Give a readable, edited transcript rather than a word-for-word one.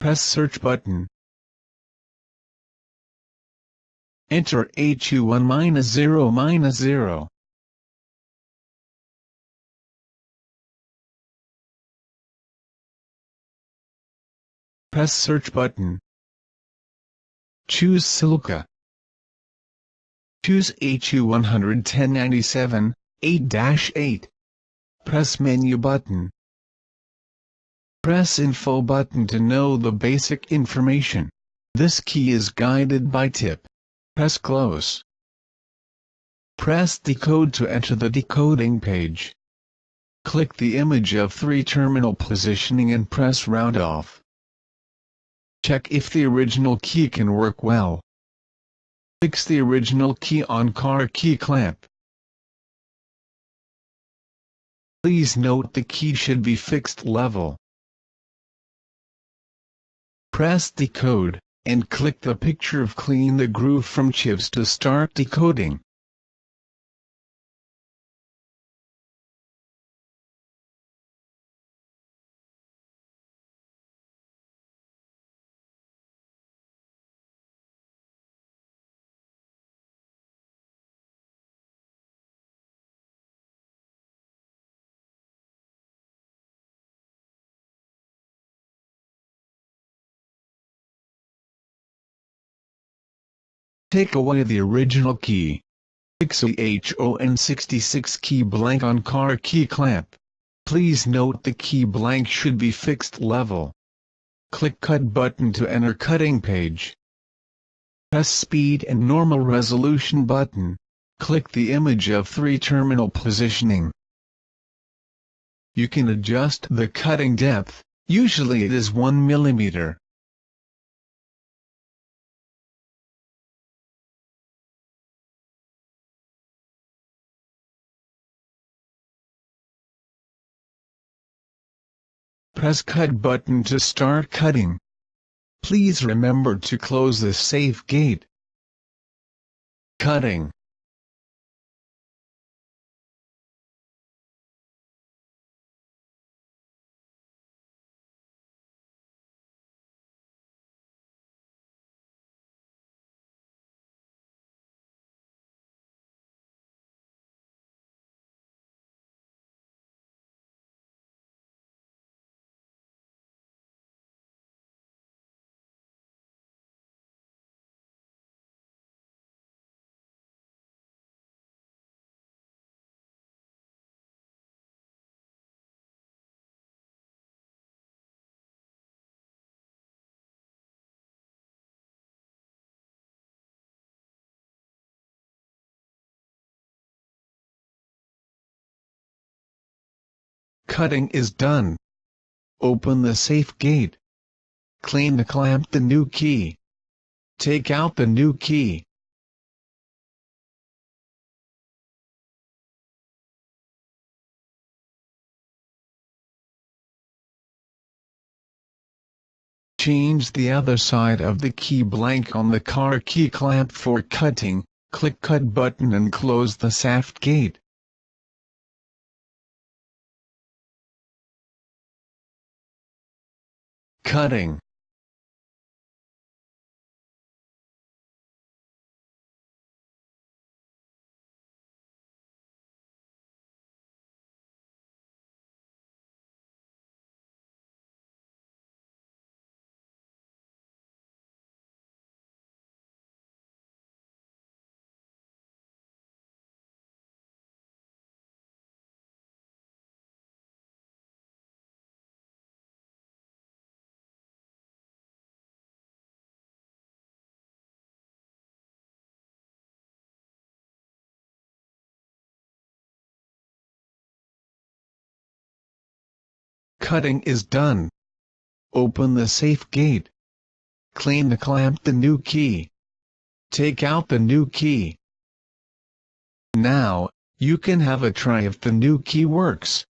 Press search button. Enter HU1-0-0. Press search button. Choose Silca. Choose HU100 1097, 8-8. Press menu button. Press info button to know the basic information. This key is guided by tip. Press close. Press decode to enter the decoding page. Click the image of 3 terminal positioning and press round off. Check if the original key can work well. Fix the original key on car key clamp. Please note the key should be fixed level. Press decode, and click the picture of clean the groove from chips to start decoding. Take away the original key. Fix the HU100 key blank on car key clamp. Please note the key blank should be fixed level. Click Cut button to enter cutting page. Press Speed and Normal Resolution button. Click the image of 3 terminal positioning. You can adjust the cutting depth, usually it is 1 mm. Press Cut button to start cutting. Please remember to close the safe gate. Cutting. Cutting is done. Open the safe gate. Clean the clamp the new key. Take out the new key. Change the other side of the key blank on the car key clamp for cutting. Click Cut button and close the safe gate. Cutting. Cutting is done. Open the safe gate. Clean the clamp the new key. Take out the new key. Now, you can have a try if the new key works.